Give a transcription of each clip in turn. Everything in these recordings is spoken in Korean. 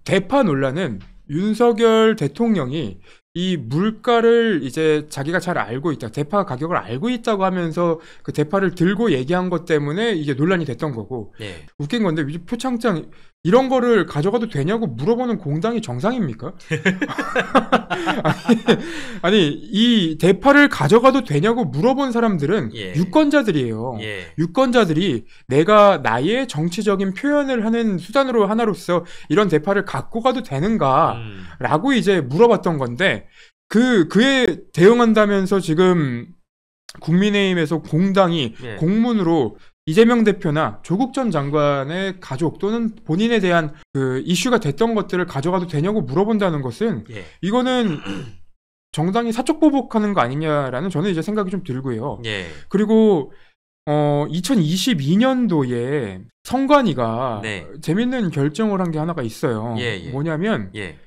대파 논란은 윤석열 대통령이 이 물가를 이제 자기가 잘 알고 있다, 대파 가격을 알고 있다고 하면서 그 대파를 들고 얘기한 것 때문에 이게 논란이 됐던 거고. 네. 웃긴 건데 표창장 이런 거를 가져가도 되냐고 물어보는 공당이 정상입니까? 아니 이 대파를 가져가도 되냐고 물어본 사람들은 예. 유권자들이에요. 예. 유권자들이 내가 나의 정치적인 표현을 하는 수단으로 하나로서 이런 대파를 갖고 가도 되는가 라고 이제 물어봤던 건데 그에 대응한다면서 지금 국민의힘에서 공당이 예. 공문으로 이재명 대표나 조국 전 장관의 가족 또는 본인에 대한 그 이슈가 됐던 것들을 가져가도 되냐고 물어본다는 것은 예. 이거는 정당이 사적 보복하는 거 아니냐라는 저는 이제 생각이 좀 들고요. 예. 그리고 2022년도에 성관이가 네. 재밌는 결정을 한 게 하나가 있어요. 예, 예. 뭐냐면 예.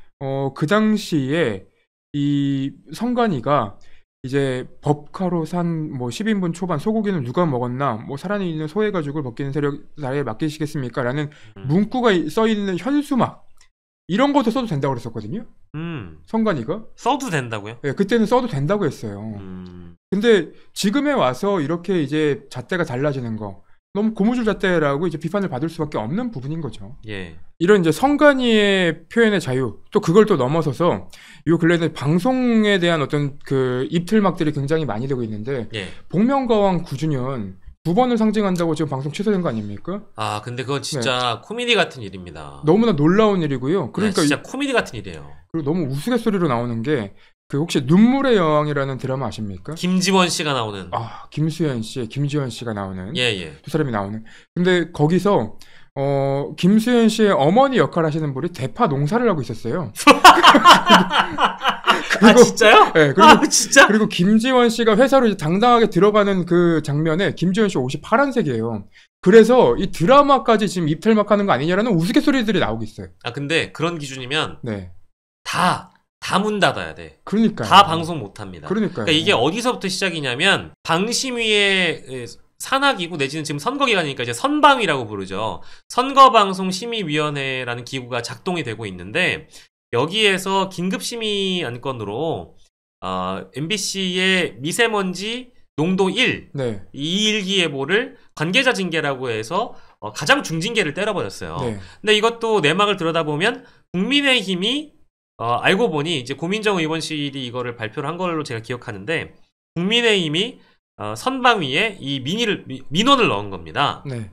그 당시에 이 성관이가 이제 법카로 산 뭐 10인분 초반 소고기는 누가 먹었나 뭐 살아있는 있는 소의 가죽을 벗기는 세력 나라에 맡기시겠습니까? 라는 문구가 써있는 현수막 이런 것도 써도 된다고 그랬었거든요. 성관이가 써도 된다고요? 네, 그때는 써도 된다고 했어요. 근데 지금에 와서 이렇게 이제 잣대가 달라지는 거 너무 고무줄 잣대라고 이제 비판을 받을 수밖에 없는 부분인 거죠. 예. 이런 이제 성관이의 표현의 자유, 또 그걸 또 넘어서서 요 근래에 방송에 대한 어떤 그 입틀막들이 굉장히 많이 되고 있는데 예. 복면가왕 9주년 9번을 상징한다고 지금 방송 취소된 거 아닙니까? 아 근데 그건 진짜 코미디 같은 일입니다. 너무나 놀라운 일이고요. 그러니까 진짜 코미디 같은 일이에요. 그리고 너무 우스갯소리로 나오는 게 그 혹시 눈물의 여왕이라는 드라마 아십니까? 김지원 씨가 나오는. 아 김수현 씨, 김지원 씨가 나오는 예. 두 사람이 나오는. 근데 거기서 김수현 씨의 어머니 역할 하시는 분이 대파 농사를 하고 있었어요. 그리고, 아 진짜요? 네, 그리고, 아 진짜? 그리고 김지원 씨가 회사로 이제 당당하게 들어가는 그 장면에 김지원 씨 옷이 파란색이에요. 그래서 이 드라마까지 지금 입틀막하는 거 아니냐라는 우스갯소리들이 나오고 있어요. 아 근데 그런 기준이면 네. 다 문 닫아야 돼. 그러니까요. 다 방송 못 합니다. 그러니까요. 그러니까 이게 어디서부터 시작이냐면 방심위의 산하기구 내지는 지금 선거기관이니까 이제 선방위라고 부르죠. 선거방송심의위원회라는 기구가 작동이 되고 있는데 여기에서 긴급심의 안건으로 MBC의 미세먼지 농도 1, 네. 이 일기예보를 관계자 징계라고 해서 가장 중징계를 때려버렸어요. 네. 근데 이것도 내막을 들여다보면 국민의힘이 알고 보니 이제 고민정 의원실이 이거를 발표를 한 걸로 제가 기억하는데 국민의힘이 선방위에 이 민원을 넣은 겁니다. 네.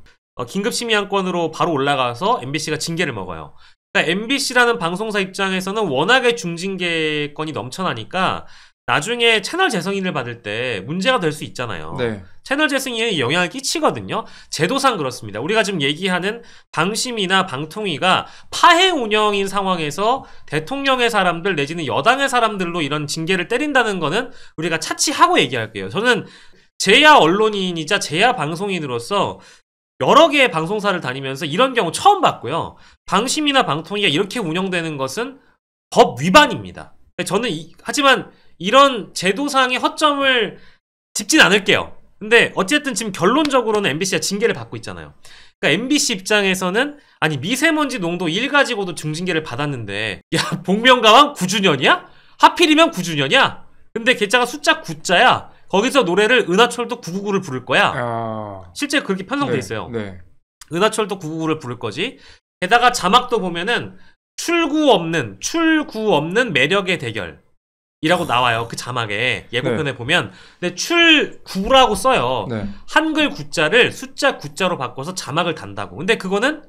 긴급심의안건으로 바로 올라가서 MBC가 징계를 먹어요. 그러니까 MBC라는 방송사 입장에서는 워낙에 중징계건이 넘쳐나니까 나중에 채널 재승인을 받을 때 문제가 될 수 있잖아요. 네. 채널 재승인에 영향을 끼치거든요. 제도상 그렇습니다. 우리가 지금 얘기하는 방심이나 방통위가 파해 운영인 상황에서 대통령의 사람들 내지는 여당의 사람들로 이런 징계를 때린다는 거는 우리가 차치하고 얘기할게요. 저는 제야 언론인이자 제야 방송인으로서 여러 개의 방송사를 다니면서 이런 경우 처음 봤고요. 방심이나 방통위가 이렇게 운영되는 것은 법 위반입니다. 저는 하지만 이런 제도상의 허점을 짚진 않을게요. 근데 어쨌든 지금 결론적으로는 MBC가 징계를 받고 있잖아요. 그러니까 MBC 입장에서는 아니 미세먼지 농도 1 가지고도 중징계를 받았는데 야 복면가왕 9주년이야? 하필이면 9주년이야? 근데 개짜가 숫자 9자야. 거기서 노래를 은하철도 999를 부를 거야. 실제 그렇게 편성돼 있어요. 네. 은하철도 999를 부를 거지. 게다가 자막도 보면은 출구 없는 매력의 대결 이라고 나와요. 그 자막에 예고편에 보면. 근데 출구라고 써요. 네. 한글 구자를 숫자 9자로 바꿔서 자막을 단다고. 근데 그거는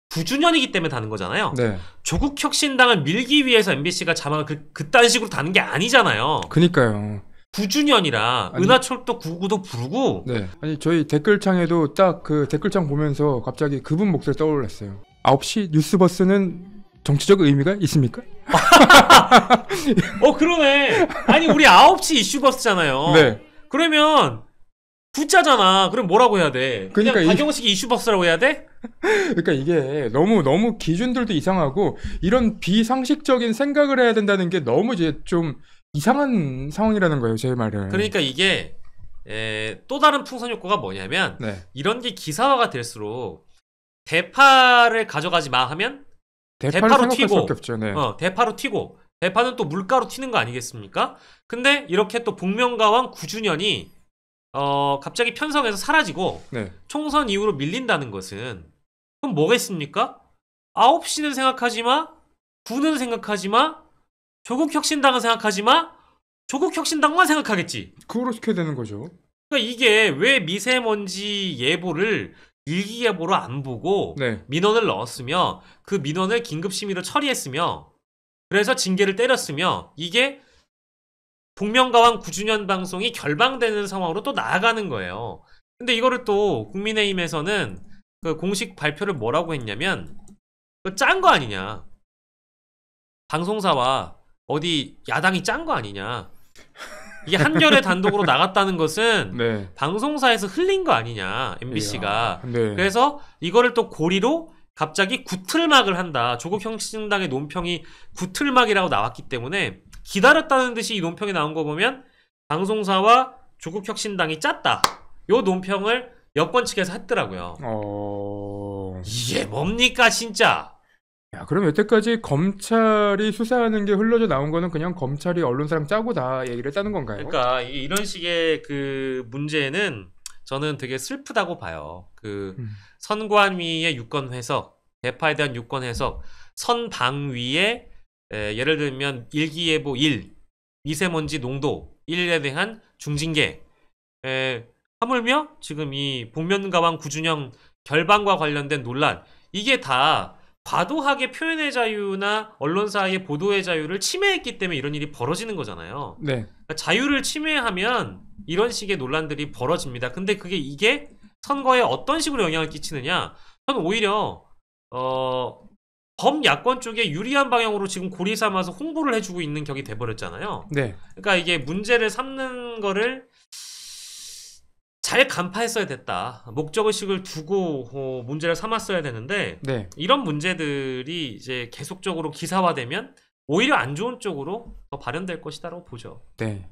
9주년이기 때문에 다는 거잖아요. 네. 조국 혁신당을 밀기 위해서 MBC가 자막을 그딴 식으로 다는 게 아니잖아요. 그니까요. 9주년이라 은하철도 999도 부르고. 네. 아니 저희 댓글창에도 딱 그 댓글창 보면서 갑자기 그분 목소리 떠올랐어요. 9시 뉴스버스는 정치적 의미가 있습니까? 그러네. 아니 우리 9시 이슈버스잖아요. 네. 그러면 구자잖아. 그럼 뭐라고 해야 돼? 그냥 그러니까 박영식이 이슈버스라고 해야 돼? 그러니까 이게 너무 기준들도 이상하고 이런 비상식적인 생각을 해야 된다는 게 너무 이제 좀 이상한 상황이라는 거예요, 제 말은. 그러니까 이게 또 다른 풍선 효과가 뭐냐면 네. 이런 게 기사화가 될수록 대파를 가져가지 마 하면 대파를 대파로 생각할 튀고, 수밖에 없죠. 네. 대파로 튀고, 대파는 또 물가로 튀는 거 아니겠습니까? 근데 이렇게 또 복면가왕 9주년이 갑자기 편성에서 사라지고 네. 총선 이후로 밀린다는 것은 그럼 뭐겠습니까? 9시는 생각하지 마, 9는 생각하지 마, 조국혁신당은 생각하지 마, 조국혁신당만 생각하겠지. 그렇게 되는 거죠. 그러니까 이게 왜 미세먼지 예보를 일기예보로 안 보고 네. 민원을 넣었으며 그 민원을 긴급심의로 처리했으며 그래서 징계를 때렸으며 이게 복면가왕 9주년 방송이 결방되는 상황으로 또 나아가는 거예요. 근데 이거를 또 국민의힘에서는 그 공식 발표를 뭐라고 했냐면 짠 거 아니냐. 방송사와 어디 야당이 짠 거 아니냐. 이게 한겨레 단독으로 나갔다는 것은 네. 방송사에서 흘린 거 아니냐. MBC가. 네. 그래서 이거를 또 고리로 갑자기 구틀막을 한다. 조국혁신당의 논평이 구틀막이라고 나왔기 때문에 기다렸다는 듯이 이 논평이 나온 거 보면 방송사와 조국혁신당이 짰다. 요 논평을 여권 측에서 했더라고요. 이게 뭡니까 진짜. 야, 그럼 여태까지 검찰이 수사하는 게 흘러져 나온 거는 그냥 검찰이 언론사랑 짜고 다 얘기를 했다는 건가요? 그러니까 이런 식의 그 문제는 저는 되게 슬프다고 봐요. 선관위의 유권 해석, 대파에 대한 유권 해석, 선방위의 예를 들면 일기예보 1, 미세먼지 농도 1에 대한 중징계, 하물며 지금 이 복면가왕 9주년 결방과 관련된 논란, 이게 다 과도하게 표현의 자유나 언론사의 보도의 자유를 침해했기 때문에 이런 일이 벌어지는 거잖아요. 네. 그러니까 자유를 침해하면 이런 식의 논란들이 벌어집니다. 근데 이게 선거에 어떤 식으로 영향을 끼치느냐? 저는 오히려 범야권 쪽에 유리한 방향으로 지금 고리 삼아서 홍보를 해주고 있는 격이 돼버렸잖아요. 네. 그러니까 이게 문제를 삼는 거를 잘 간파했어야 됐다. 목적의식을 두고 문제를 삼았어야 되는데 네. 이런 문제들이 이제 계속적으로 기사화되면 오히려 안 좋은 쪽으로 더 발현될 것이다라고 보죠. 네.